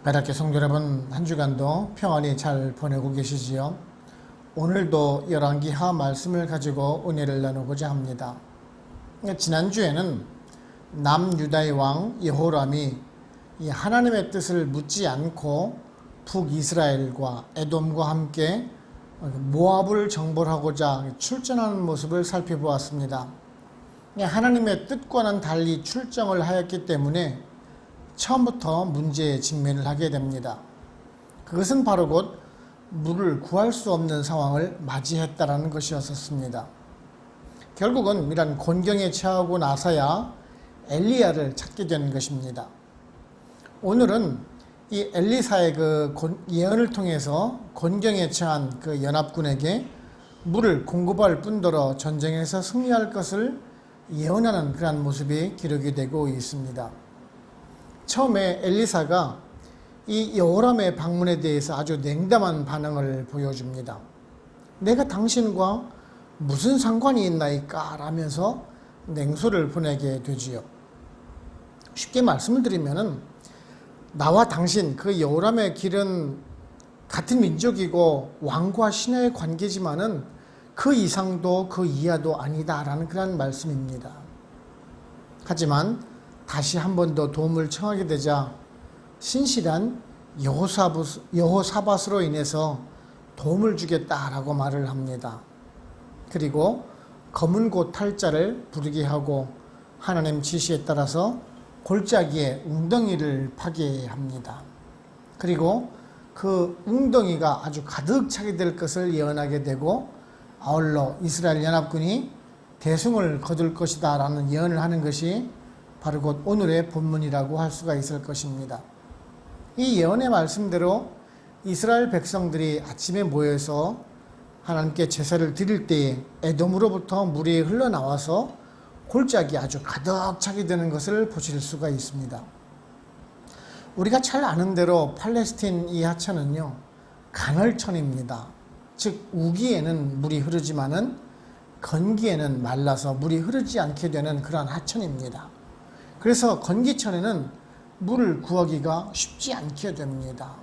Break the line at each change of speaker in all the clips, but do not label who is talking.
가닥교 성도 여러분, 한 주간도 평안히 잘 보내고 계시지요? 오늘도 열왕기하 말씀을 가지고 은혜를 나누고자 합니다. 지난주에는 남유다의 왕 여호람이 하나님의 뜻을 묻지 않고 북이스라엘과 에돔과 함께 모압을 정벌하고자 출전하는 모습을 살펴보았습니다. 하나님의 뜻과는 달리 출정을 하였기 때문에 처음부터 문제에 직면을 하게 됩니다. 그것은 바로 곧 물을 구할 수 없는 상황을 맞이했다라는 것이었습니다. 결국은 이런 곤경에 처하고 나서야 엘리야를 찾게 되는 것입니다. 오늘은 이 엘리사의 그 예언을 통해서 곤경에 처한 그 연합군에게 물을 공급할 뿐더러 전쟁에서 승리할 것을 예언하는 그러한 모습이 기록이 되고 있습니다. 처음에 엘리사가 이 여호람의 방문에 대해서 아주 냉담한 반응을 보여줍니다. 내가 당신과 무슨 상관이 있나이까? 라면서 냉소를 보내게 되지요. 쉽게 말씀을 드리면은 나와 당신 그 여호람의 길은 같은 민족이고 왕과 신하의 관계지만은 그 이상도 그 이하도 아니다라는 그런 말씀입니다. 하지만 다시 한 번 더 도움을 청하게 되자 신실한 여호사밧으로 인해서 도움을 주겠다라고 말을 합니다. 그리고 검은 고 탈자를 부르게 하고 하나님 지시에 따라서 골짜기에 웅덩이를 파게 합니다. 그리고 그 웅덩이가 아주 가득 차게 될 것을 예언하게 되고 아울러 이스라엘 연합군이 대승을 거둘 것이다 라는 예언을 하는 것이 바로 곧 오늘의 본문이라고 할 수가 있을 것입니다. 이 예언의 말씀대로 이스라엘 백성들이 아침에 모여서 하나님께 제사를 드릴 때에 에돔으로부터 물이 흘러나와서 골짜기 아주 가득 차게 되는 것을 보실 수가 있습니다. 우리가 잘 아는 대로 팔레스틴 이 하천은요, 간헐천입니다. 즉 우기에는 물이 흐르지만은 건기에는 말라서 물이 흐르지 않게 되는 그러한 하천입니다. 그래서 건기천에는 물을 구하기가 쉽지 않게 됩니다.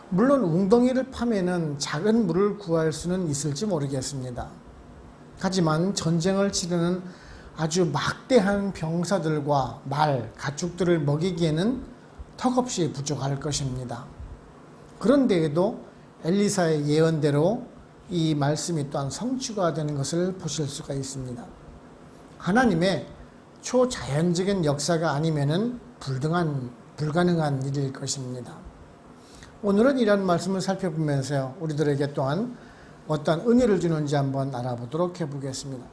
물론 웅덩이를 파면은 작은 물을 구할 수는 있을지 모르겠습니다. 하지만 전쟁을 치르는 아주 막대한 병사들과 말, 가축들을 먹이기에는 턱없이 부족할 것입니다. 그런데에도 엘리사의 예언대로 이 말씀이 또한 성취가 되는 것을 보실 수가 있습니다. 하나님의 초자연적인 역사가 아니면은 불가능한 일일 것입니다. 오늘은 이런 말씀을 살펴보면서 우리들에게 또한 어떤 은혜를 주는지 한번 알아보도록 해보겠습니다.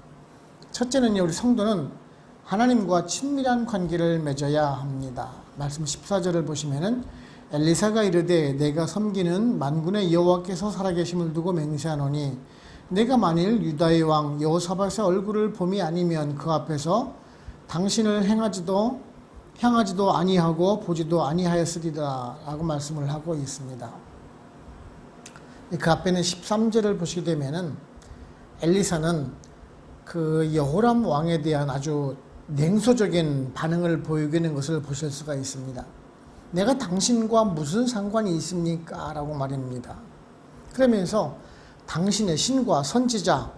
첫째는요, 우리 성도는 하나님과 친밀한 관계를 맺어야 합니다. 말씀 14절을 보시면은 엘리사가 이르되 내가 섬기는 만군의 여호와께서 살아계심을 두고 맹세하노니 내가 만일 유다의 왕 여호사밧의 얼굴을 봄이 아니면 그 앞에서 당신을 향하지도 아니하고 보지도 아니하였으리라 라고 말씀을 하고 있습니다. 그 앞에는 13절을 보시게 되면은 엘리사는 그 여호람 왕에 대한 아주 냉소적인 반응을 보이는 것을 보실 수가 있습니다. 내가 당신과 무슨 상관이 있습니까? 라고 말입니다. 그러면서 당신의 신과 선지자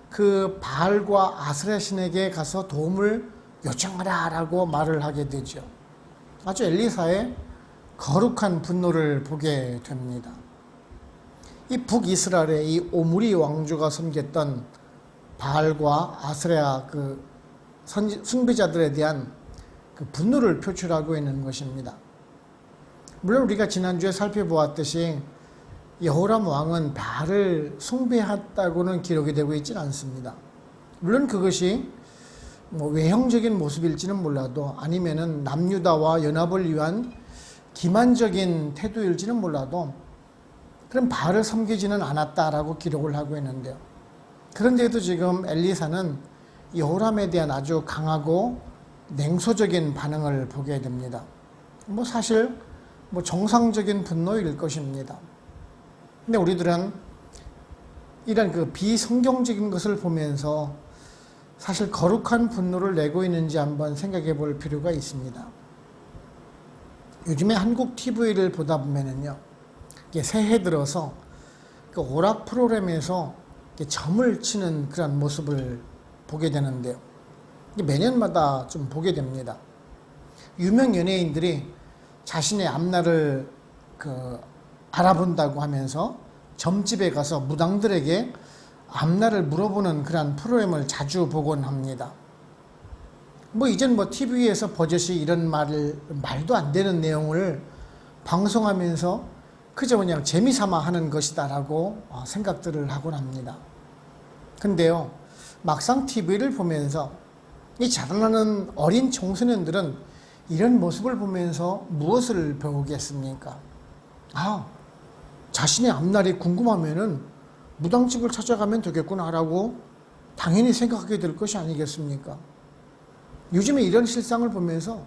그 바알과 아스라 신에게 가서 도움을 요청하라 라고 말을 하게 되죠. 아주 엘리사의 거룩한 분노를 보게 됩니다. 이 북이스라엘의 이 오므리 왕조가 섬겼던 바알과 아스라 그 숭배자들에 대한 그 분노를 표출하고 있는 것입니다. 물론 우리가 지난주에 살펴보았듯이 여호람 왕은 바알을 숭배했다고는 기록이 되고 있지는 않습니다. 물론 그것이 외형적인 모습일지는 몰라도 아니면은 남유다와 연합을 위한 기만적인 태도일지는 몰라도 그럼 바알을 섬기지는 않았다라고 기록을 하고 있는데요. 그런데도 지금 엘리사는 여호람에 대한 아주 강하고 냉소적인 반응을 보게 됩니다. 사실 정상적인 분노일 것입니다. 근데 우리들은 이런 그 비성경적인 것을 보면서 사실 거룩한 분노를 내고 있는지 한번 생각해 볼 필요가 있습니다. 요즘에 한국 TV를 보다 보면은요, 이게 새해 들어서 그 오락 프로그램에서 이렇게 점을 치는 그런 모습을 보게 되는데요. 이게 매년마다 좀 보게 됩니다. 유명 연예인들이 자신의 앞날을 알아본다고 하면서 점집에 가서 무당들에게 앞날을 물어보는 그런 프로그램을 자주 보곤 합니다. 이젠 TV에서 버젓이 이런 말도 안 되는 내용을 방송하면서 그저 그냥 재미삼아 하는 것이다라고 생각들을 하곤 합니다. 근데요, 막상 TV를 보면서 이 자라나는 어린 청소년들은 이런 모습을 보면서 무엇을 배우겠습니까? 자신의 앞날이 궁금하면은 무당집을 찾아가면 되겠구나라고 당연히 생각하게 될 것이 아니겠습니까? 요즘에 이런 실상을 보면서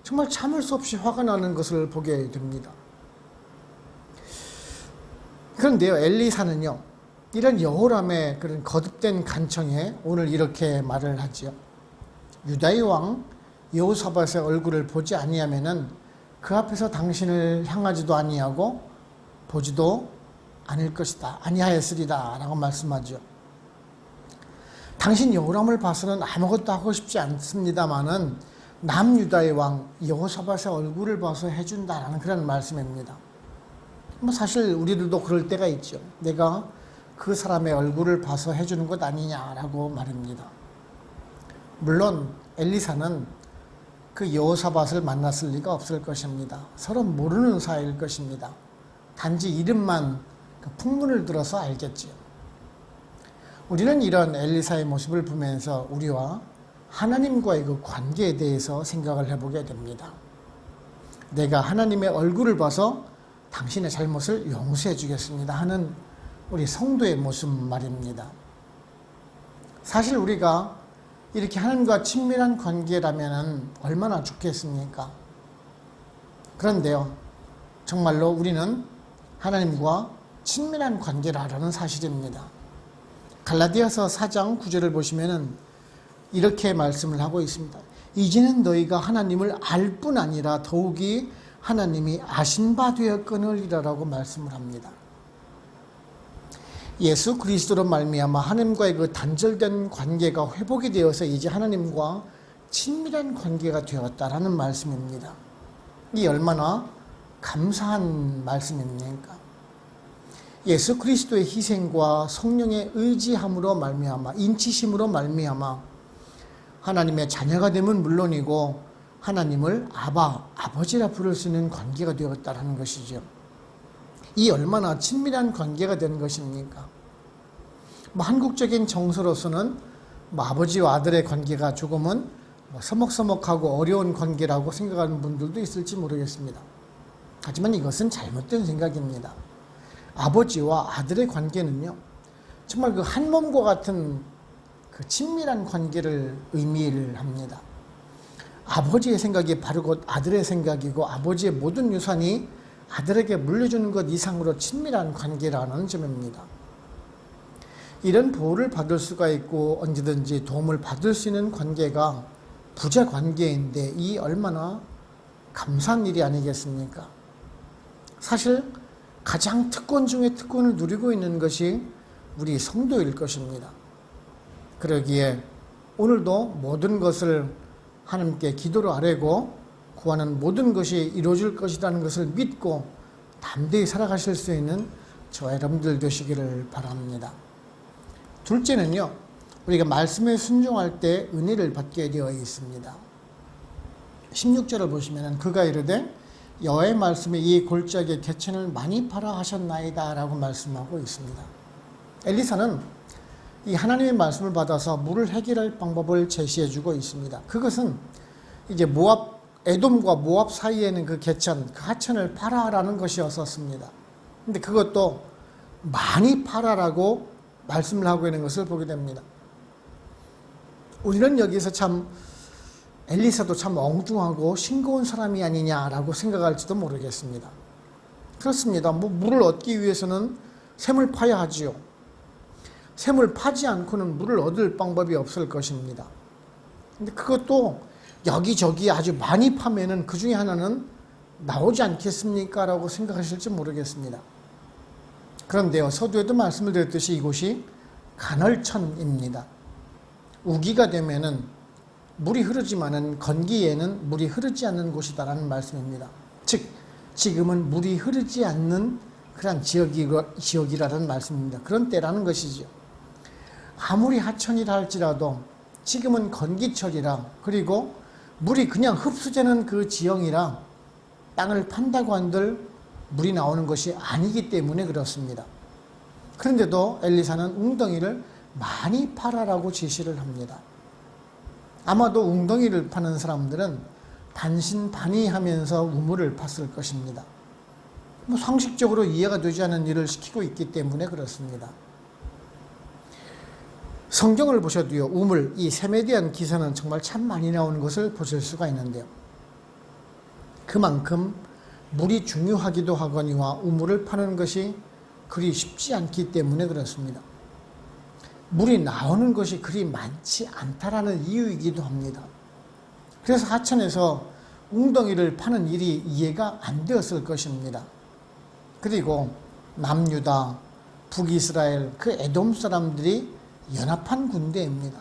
정말 참을 수 없이 화가 나는 것을 보게 됩니다. 그런데요, 엘리사는요, 이런 여호람의 그런 거듭된 간청에 오늘 이렇게 말을 하지요. 유다의 왕 여호사밧의 얼굴을 보지 아니하면은 그 앞에서 당신을 향하지도 아니하고 보지도 않을 것이다, 아니하였으리다 라고 말씀하죠. 당신 여호람을 봐서는 아무것도 하고 싶지 않습니다마는 남유다의 왕 여호사밧의 얼굴을 봐서 해준다라는 그런 말씀입니다. 사실 우리들도 그럴 때가 있죠. 내가 그 사람의 얼굴을 봐서 해주는 것 아니냐라고 말입니다. 물론 엘리사는 그 여호사밧을 만났을 리가 없을 것입니다. 서로 모르는 사이일 것입니다. 단지 이름만 풍문을 들어서 알겠지요. 우리는 이런 엘리사의 모습을 보면서 우리와 하나님과의 그 관계에 대해서 생각을 해보게 됩니다. 내가 하나님의 얼굴을 봐서 당신의 잘못을 용서해 주겠습니다 하는 우리 성도의 모습 말입니다. 사실 우리가 이렇게 하나님과 친밀한 관계라면 얼마나 좋겠습니까? 그런데요, 정말로 우리는 하나님과 친밀한 관계라는 사실입니다. 갈라디아서 4장 9절을 보시면은 이렇게 말씀을 하고 있습니다. 이제는 너희가 하나님을 알 뿐 아니라 더욱이 하나님이 아신 바 되었거니라라고 말씀을 합니다. 예수 그리스도로 말미암아 하나님과의 그 단절된 관계가 회복이 되어서 이제 하나님과 친밀한 관계가 되었다라는 말씀입니다. 이 얼마나 감사한 말씀입니까? 예수 그리스도의 희생과 성령의 의지함으로 말미암아, 인치심으로 말미암아 하나님의 자녀가 되면 물론이고 하나님을 아버지라 부를 수 있는 관계가 되었다는 것이죠. 이 얼마나 친밀한 관계가 된 것입니까? 한국적인 정서로서는 아버지와 아들의 관계가 조금은 서먹서먹하고 어려운 관계라고 생각하는 분들도 있을지 모르겠습니다. 하지만 이것은 잘못된 생각입니다. 아버지와 아들의 관계는요, 정말 그 한 몸과 같은 그 친밀한 관계를 의미를 합니다. 아버지의 생각이 바로 곧 아들의 생각이고 아버지의 모든 유산이 아들에게 물려주는 것 이상으로 친밀한 관계라는 점입니다. 이런 보호를 받을 수가 있고 언제든지 도움을 받을 수 있는 관계가 부자 관계인데 이 얼마나 감사한 일이 아니겠습니까? 사실 가장 특권 중에 특권을 누리고 있는 것이 우리 성도일 것입니다. 그러기에 오늘도 모든 것을 하나님께 기도로 아뢰고 구하는 모든 것이 이루어질 것이라는 것을 믿고 담대히 살아가실 수 있는 저와 여러분들 되시기를 바랍니다. 둘째는요, 우리가 말씀에 순종할 때 은혜를 받게 되어 있습니다. 16절을 보시면 그가 이르되 여호와의 말씀에 이 골짜기에 개천을 많이 팔아 하셨나이다 라고 말씀하고 있습니다. 엘리사는 이 하나님의 말씀을 받아서 물을 해결할 방법을 제시해 주고 있습니다. 그것은 이제 에돔과 모압 사이에는 그 개천, 그 하천을 팔아라는 것이었었습니다. 근데 그것도 많이 팔아라고 말씀을 하고 있는 것을 보게 됩니다. 우리는 여기서 참 엘리사도 참 엉뚱하고 싱거운 사람이 아니냐라고 생각할지도 모르겠습니다. 그렇습니다. 물을 얻기 위해서는 샘을 파야 하지요. 샘을 파지 않고는 물을 얻을 방법이 없을 것입니다. 근데 그것도 여기저기 아주 많이 파면은 그 중에 하나는 나오지 않겠습니까? 라고 생각하실지 모르겠습니다. 그런데요, 서두에도 말씀을 드렸듯이 이곳이 간헐천입니다. 우기가 되면은 물이 흐르지만은 건기에는 물이 흐르지 않는 곳이다라는 말씀입니다. 즉, 지금은 물이 흐르지 않는 그런 지역이라는 말씀입니다. 그런 때라는 것이죠. 아무리 하천이라 할지라도 지금은 건기철이라, 그리고 물이 그냥 흡수되는 그 지형이라 땅을 판다고 한들 물이 나오는 것이 아니기 때문에 그렇습니다. 그런데도 엘리사는 웅덩이를 많이 파라라고 지시를 합니다. 아마도 웅덩이를 파는 사람들은 반신반의하면서 우물을 팠을 것입니다. 상식적으로 이해가 되지 않는 일을 시키고 있기 때문에 그렇습니다. 성경을 보셔도요, 우물, 이 샘에 대한 기사는 정말 참 많이 나오는 것을 보실 수가 있는데요. 그만큼 물이 중요하기도 하거니와 우물을 파는 것이 그리 쉽지 않기 때문에 그렇습니다. 물이 나오는 것이 그리 많지 않다라는 이유이기도 합니다. 그래서 하천에서 웅덩이를 파는 일이 이해가 안 되었을 것입니다. 그리고 남유다, 북이스라엘, 그 에돔 사람들이 연합한 군대입니다.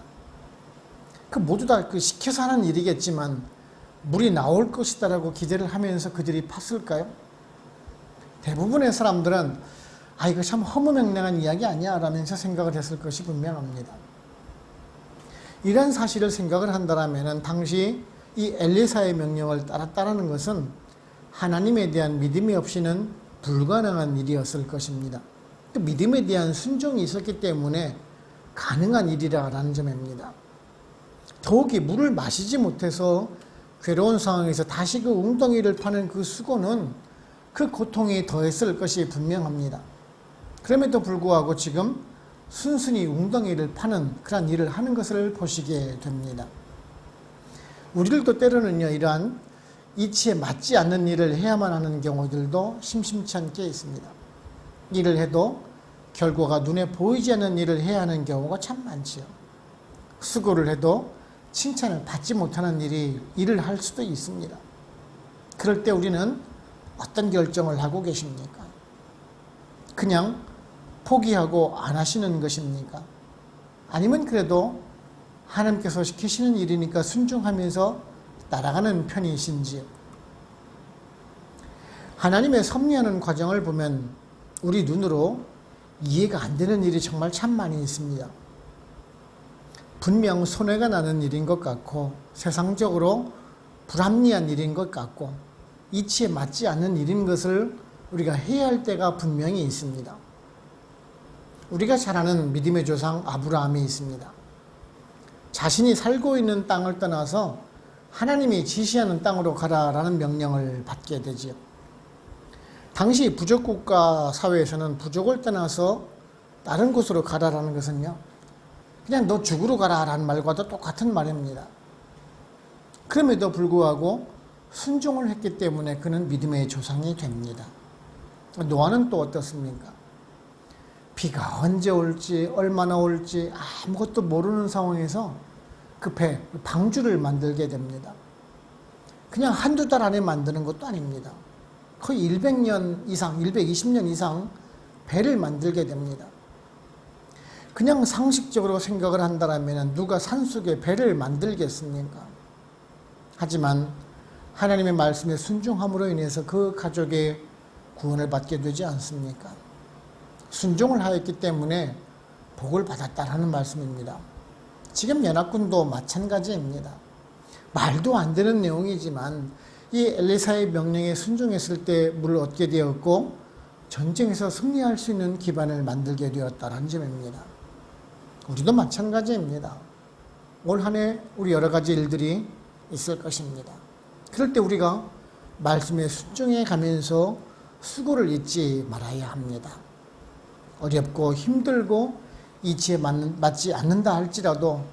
그 모두 다 시켜서 하는 일이겠지만 물이 나올 것이다라고 기대를 하면서 그들이 팠을까요? 대부분의 사람들은 이거 참 허무맹랑한 이야기 아니야 라면서 생각을 했을 것이 분명합니다. 이런 사실을 생각을 한다면 당시 이 엘리사의 명령을 따랐다는 것은 하나님에 대한 믿음이 없이는 불가능한 일이었을 것입니다. 그 믿음에 대한 순종이 있었기 때문에 가능한 일이라는 점입니다. 더욱이 물을 마시지 못해서 괴로운 상황에서 다시 그 웅덩이를 파는 그 수고는 그 고통이 더했을 것이 분명합니다. 그럼에도 불구하고 지금 순순히 웅덩이를 파는 그런 일을 하는 것을 보시게 됩니다. 우리들도 때로는요, 이러한 이치에 맞지 않는 일을 해야만 하는 경우들도 심심치 않게 있습니다. 일을 해도 결과가 눈에 보이지 않는 일을 해야 하는 경우가 참 많지요. 수고를 해도 칭찬을 받지 못하는 일을 할 수도 있습니다. 그럴 때 우리는 어떤 결정을 하고 계십니까? 그냥 포기하고 안 하시는 것입니까? 아니면 그래도 하나님께서 시키시는 일이니까 순종하면서 따라가는 편이신지요? 하나님의 섭리하는 과정을 보면 우리 눈으로 이해가 안 되는 일이 정말 참 많이 있습니다. 분명 손해가 나는 일인 것 같고 세상적으로 불합리한 일인 것 같고 이치에 맞지 않는 일인 것을 우리가 해야 할 때가 분명히 있습니다. 우리가 잘 아는 믿음의 조상 아브라함이 있습니다. 자신이 살고 있는 땅을 떠나서 하나님이 지시하는 땅으로 가라라는 명령을 받게 되지요. 당시 부족국가 사회에서는 부족을 떠나서 다른 곳으로 가라라는 것은요, 그냥 너 죽으러 가라라는 말과도 똑같은 말입니다. 그럼에도 불구하고 순종을 했기 때문에 그는 믿음의 조상이 됩니다. 노아는 또 어떻습니까? 비가 언제 올지 얼마나 올지 아무것도 모르는 상황에서 그 배, 방주를 만들게 됩니다. 그냥 한두 달 안에 만드는 것도 아닙니다. 거의 100년 이상, 120년 이상 배를 만들게 됩니다. 그냥 상식적으로 생각을 한다면 누가 산속에 배를 만들겠습니까? 하지만 하나님의 말씀에 순종함으로 인해서 그 가족의 구원을 받게 되지 않습니까? 순종을 하였기 때문에 복을 받았다라는 말씀입니다. 지금 연합군도 마찬가지입니다. 말도 안 되는 내용이지만 이 엘리사의 명령에 순종했을 때 물을 얻게 되었고 전쟁에서 승리할 수 있는 기반을 만들게 되었다는 점입니다. 우리도 마찬가지입니다. 올 한 해 우리 여러 가지 일들이 있을 것입니다. 그럴 때 우리가 말씀에 순종해 가면서 수고를 잊지 말아야 합니다. 어렵고 힘들고 이치에 맞지 않는다 할지라도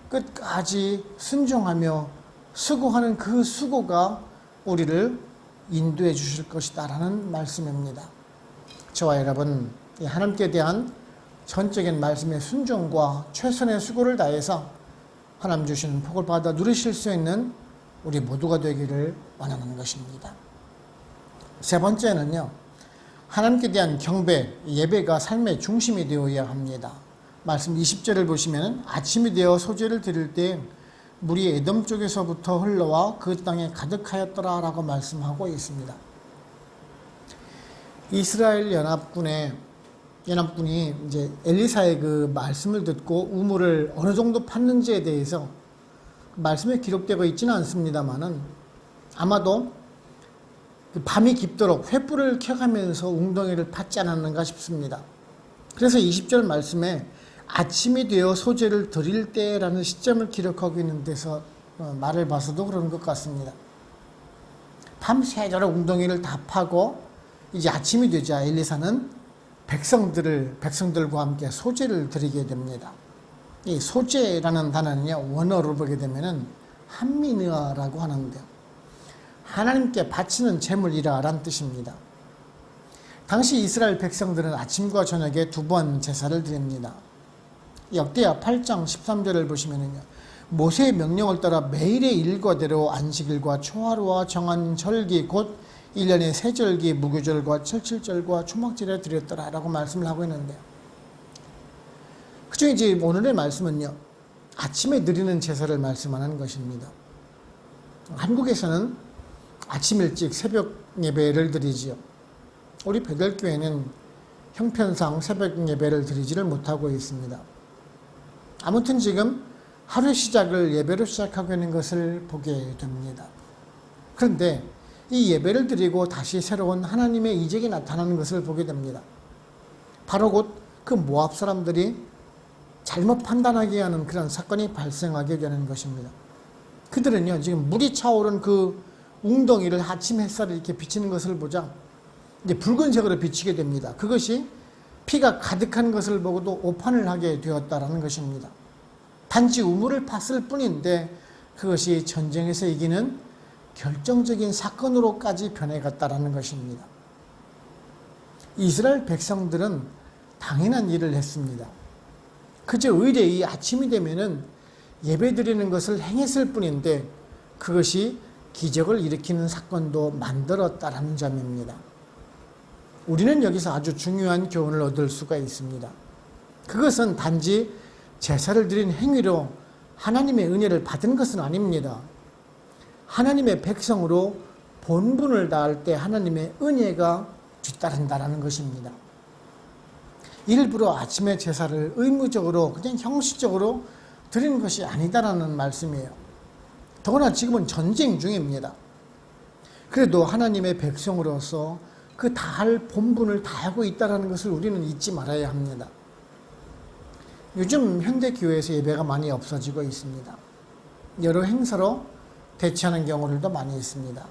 끝까지 순종하며 수고하는 그 수고가 우리를 인도해 주실 것이다 라는 말씀입니다. 저와 여러분, 하나님께 대한 전적인 말씀의 순종과 최선의 수고를 다해서 하나님 주시는 복을 받아 누리실 수 있는 우리 모두가 되기를 원하는 것입니다. 세 번째는요, 하나님께 대한 경배, 예배가 삶의 중심이 되어야 합니다. 말씀 20절을 보시면 아침이 되어 소제를 드릴 때 물이 에돔 쪽에서부터 흘러와 그 땅에 가득하였더라 라고 말씀하고 있습니다. 이스라엘 연합군이 이제 엘리사의 그 말씀을 듣고 우물을 어느 정도 팠는지에 대해서 말씀에 기록되어 있지는 않습니다만은 아마도 밤이 깊도록 횃불을 켜가면서 웅덩이를 팠지 않았는가 싶습니다. 그래서 20절 말씀에 아침이 되어 소제를 드릴 때라는 시점을 기록하고 있는 데서 말을 봐서도 그런 것 같습니다. 밤새도록 웅덩이를 다 파고 이제 아침이 되자 엘리사는 백성들과 함께 소제를 드리게 됩니다. 이 소제라는 단어는요, 원어로 보게 되면은 한미느아라고 하는데요, 하나님께 바치는 제물이라는 뜻입니다. 당시 이스라엘 백성들은 아침과 저녁에 2번 제사를 드립니다. 역대하 8장 13절을 보시면은요, 모세의 명령을 따라 매일의 일과대로 안식일과 초하루와 정한 절기 곧 1년의 세절기, 무교절과 철칠절과 초막절에 드렸더라라고 말씀을 하고 있는데요. 그중에 이제 오늘의 말씀은요, 아침에 드리는 제사를 말씀하는 것입니다. 한국에서는 아침 일찍 새벽 예배를 드리지요. 우리 베델교회는 형편상 새벽 예배를 드리지를 못하고 있습니다. 아무튼 지금 하루 시작을 예배로 시작하고 있는 것을 보게 됩니다. 그런데 이 예배를 드리고 다시 새로운 하나님의 이적이 나타나는 것을 보게 됩니다. 바로 곧 그 모압 사람들이 잘못 판단하게 하는 그런 사건이 발생하게 되는 것입니다. 그들은요, 지금 물이 차오른 그 웅덩이를 아침 햇살이 이렇게 비치는 것을 보자 이제 붉은색으로 비치게 됩니다. 그것이 피가 가득한 것을 보고도 오판을 하게 되었다라는 것입니다. 단지 우물을 팠을 뿐인데 그것이 전쟁에서 이기는 결정적인 사건으로까지 변해갔다라는 것입니다. 이스라엘 백성들은 당연한 일을 했습니다. 그저 의뢰이 아침이 되면은 예배 드리는 것을 행했을 뿐인데 그것이 기적을 일으키는 사건도 만들었다라는 점입니다. 우리는 여기서 아주 중요한 교훈을 얻을 수가 있습니다. 그것은 단지 제사를 드린 행위로 하나님의 은혜를 받은 것은 아닙니다. 하나님의 백성으로 본분을 다할 때 하나님의 은혜가 뒤따른다라는 것입니다. 일부러 아침의 제사를 의무적으로 그냥 형식적으로 드리는 것이 아니다라는 말씀이에요. 더구나 지금은 전쟁 중입니다. 그래도 하나님의 백성으로서 그 다할 본분을 다하고 있다는 것을 우리는 잊지 말아야 합니다. 요즘 현대교회에서 예배가 많이 없어지고 있습니다. 여러 행사로 대체하는 경우들도 많이 있습니다.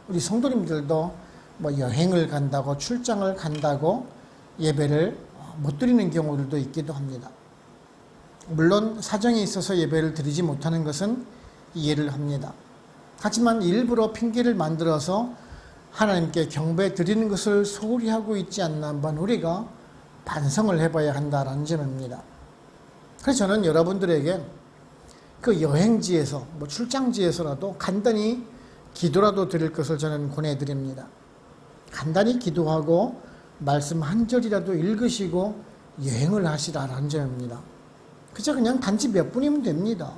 우리 성도님들도 뭐 여행을 간다고 출장을 간다고 예배를 못 드리는 경우들도 있기도 합니다. 물론 사정이 있어서 예배를 드리지 못하는 것은 이해를 합니다. 하지만 일부러 핑계를 만들어서 하나님께 경배 드리는 것을 소홀히 하고 있지 않나 한번 우리가 반성을 해봐야 한다는 점입니다. 그래서 저는 여러분들에게 그 여행지에서 뭐 출장지에서라도 간단히 기도라도 드릴 것을 저는 권해드립니다. 간단히 기도하고 말씀 한 절이라도 읽으시고 여행을 하시라는 점입니다. 그저 그냥 단지 몇 분이면 됩니다.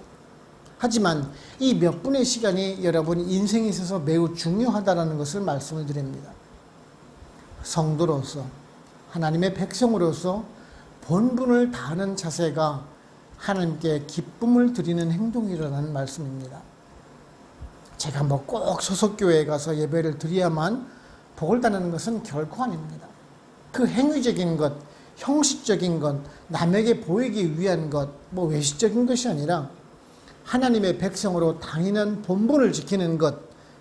하지만 이 몇 분의 시간이 여러분 인생에 있어서 매우 중요하다는 것을 말씀을 드립니다. 성도로서 하나님의 백성으로서 본분을 다하는 자세가 하나님께 기쁨을 드리는 행동이라는 말씀입니다. 제가 뭐 꼭 소속교회에 가서 예배를 드려야만 복을 받는 것은 결코 아닙니다. 그 행위적인 것, 형식적인 것, 남에게 보이기 위한 것, 뭐 외식적인 것이 아니라 하나님의 백성으로 당연한 본분을 지키는 것,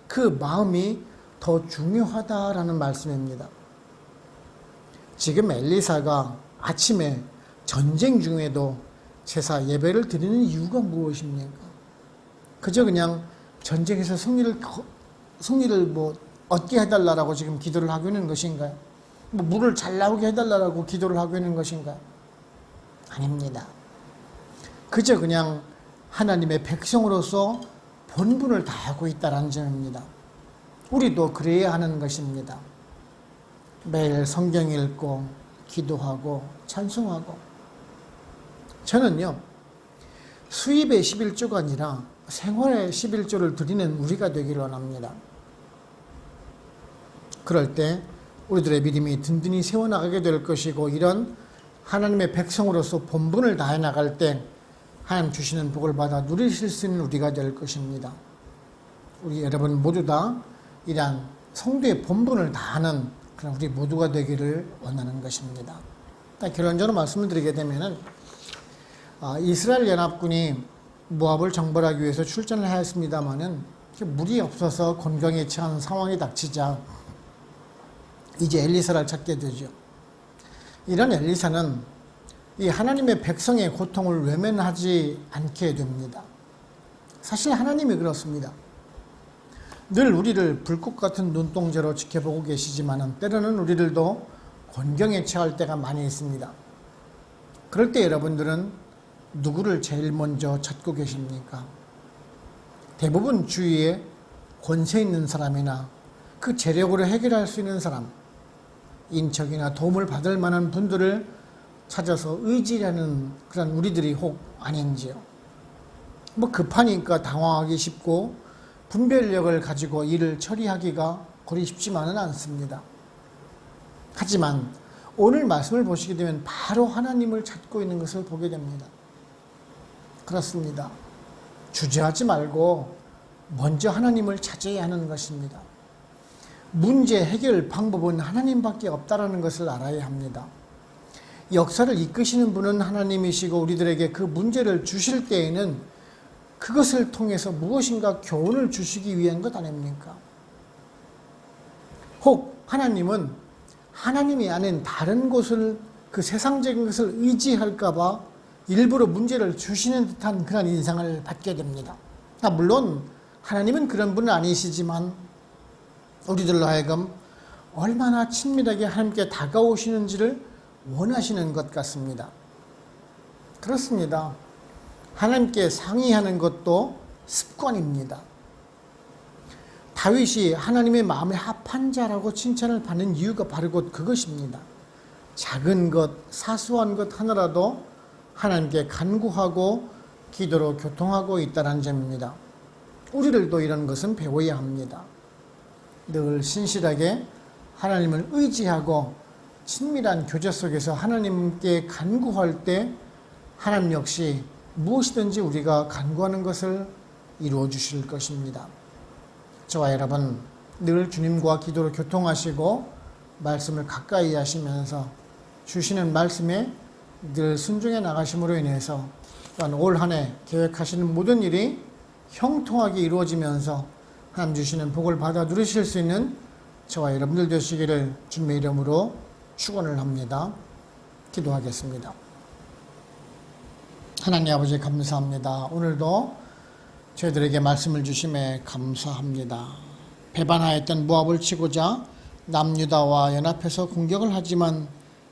그 마음이 더 중요하다라는 말씀입니다. 지금 엘리사가 아침에 전쟁 중에도 제사 예배를 드리는 이유가 무엇입니까? 그저 그냥 전쟁에서 승리를 뭐 얻게 해달라고 지금 기도를 하고 있는 것인가요? 뭐 물을 잘 나오게 해달라고 기도를 하고 있는 것인가요? 아닙니다. 그저 그냥 하나님의 백성으로서 본분을 다하고 있다는 점입니다. 우리도 그래야 하는 것입니다. 매일 성경 읽고 기도하고 찬송하고. 저는요, 수입의 11조가 아니라 생활의 11조를 드리는 우리가 되기를 원합니다. 그럴 때 우리들의 믿음이 든든히 세워나가게 될 것이고, 이런 하나님의 백성으로서 본분을 다해 나갈 때 하나님 주시는 복을 받아 누리실 수 있는 우리가 될 것입니다. 우리 여러분 모두 다 이러한 성도의 본분을 다하는 그런 우리 모두가 되기를 원하는 것입니다. 결론적으로 말씀을 드리게 되면은, 이스라엘 연합군이 모압을 정벌하기 위해서 출전을 하였습니다마는 물이 없어서 곤경에 처한 상황이 닥치자 이제 엘리사를 찾게 되죠. 이런 엘리사는 이 하나님의 백성의 고통을 외면하지 않게 됩니다. 사실 하나님이 그렇습니다. 늘 우리를 불꽃 같은 눈동자로 지켜보고 계시지만 때로는 우리들도 곤경에 처할 때가 많이 있습니다. 그럴 때 여러분들은 누구를 제일 먼저 찾고 계십니까? 대부분 주위에 권세 있는 사람이나 그 재력으로 해결할 수 있는 사람, 인척이나 도움을 받을 만한 분들을 찾아서 의지하는 그런 우리들이 혹 아닌지요? 급하니까 당황하기 쉽고 분별력을 가지고 일을 처리하기가 그리 쉽지만은 않습니다. 하지만 오늘 말씀을 보시게 되면 바로 하나님을 찾고 있는 것을 보게 됩니다. 그렇습니다. 주저하지 말고 먼저 하나님을 찾아야 하는 것입니다. 문제 해결 방법은 하나님밖에 없다는 것을 알아야 합니다. 역사를 이끄시는 분은 하나님이시고 우리들에게 그 문제를 주실 때에는 그것을 통해서 무엇인가 교훈을 주시기 위한 것 아닙니까? 혹 하나님은 하나님이 아닌 다른 곳을, 그 세상적인 것을 의지할까 봐 일부러 문제를 주시는 듯한 그런 인상을 받게 됩니다. 물론 하나님은 그런 분은 아니시지만 우리들로 하여금 얼마나 친밀하게 하나님께 다가오시는지를 원하시는 것 같습니다. 그렇습니다. 하나님께 상의하는 것도 습관입니다. 다윗이 하나님의 마음에 합한 자라고 칭찬을 받는 이유가 바로 곧 그것입니다. 작은 것, 사소한 것 하나라도 하나님께 간구하고 기도로 교통하고 있다는 점입니다. 우리들도 이런 것은 배워야 합니다. 늘 신실하게 하나님을 의지하고 친밀한 교제 속에서 하나님께 간구할 때 하나님 역시 무엇이든지 우리가 간구하는 것을 이루어 주실 것입니다. 저와 여러분 늘 주님과 기도로 교통하시고 말씀을 가까이 하시면서 주시는 말씀에 늘 순종해 나가심으로 인해서 또한 올 한 해 계획하시는 모든 일이 형통하게 이루어지면서 하나님 주시는 복을 받아 누리실 수 있는 저와 여러분들 되시기를 주님의 이름으로 축원을 합니다. 기도하겠습니다. 하나님 아버지 감사합니다. 오늘도 저희들에게 말씀을 주심에 감사합니다. 배반하였던 모압을 치고자 남유다와 연합해서 공격을 하지만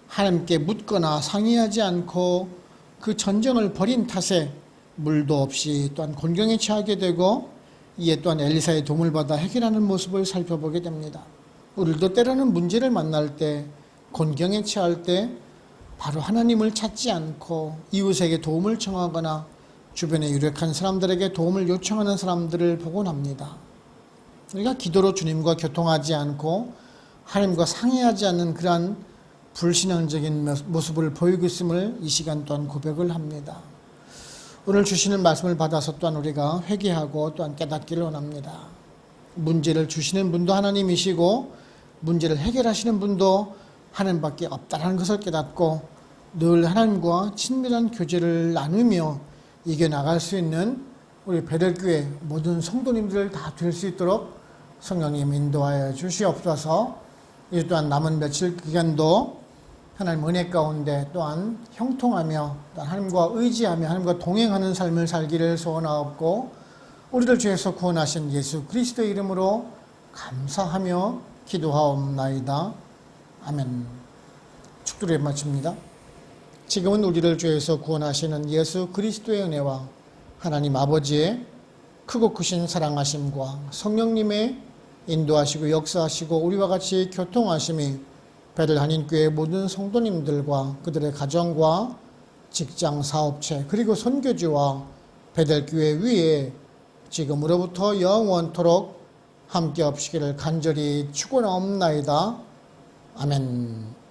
하나님께 묻거나 상의하지 않고 그 전쟁을 벌인 탓에 물도 없이 또한 곤경에 처하게 되고 이에 또한 엘리사의 도움을 받아 해결하는 모습을 살펴보게 됩니다. 우리도 때로는 문제를 만날 때, 곤경에 처할 때 바로 하나님을 찾지 않고 이웃에게 도움을 청하거나 주변에 유력한 사람들에게 도움을 요청하는 사람들을 보곤 합니다. 우리가 기도로 주님과 교통하지 않고 하나님과 상의하지 않는 그러한 불신앙적인 모습을 보이고 있음을 이 시간 또한 고백을 합니다. 오늘 주시는 말씀을 받아서 또한 우리가 회개하고 또한 깨닫기를 원합니다. 문제를 주시는 분도 하나님이시고 문제를 해결하시는 분도 하나님밖에 없다는 것을 깨닫고 늘 하나님과 친밀한 교제를 나누며 이겨나갈 수 있는 우리 베델교회 모든 성도님들 다 될 수 있도록 성령님 인도하여 주시옵소서. 이 또한 남은 며칠 기간도 하나님 은혜 가운데 또한 형통하며 또한 하나님과 의지하며 하나님과 동행하는 삶을 살기를 소원하옵고 우리들 주에서 구원하신 예수 그리스도의 이름으로 감사하며 기도하옵나이다. 아멘. 축도를 마칩니다. 지금은 우리를 주에서 구원하시는 예수 그리스도의 은혜와 하나님 아버지의 크고 크신 사랑하심과 성령님의 인도하시고 역사하시고 우리와 같이 교통하심이 베들 한인교회 모든 성도님들과 그들의 가정과 직장, 사업체 그리고 선교지와 베들교회 위에 지금으로부터 영원토록 함께 없으기를 간절히 축원하옵나이다. 아멘.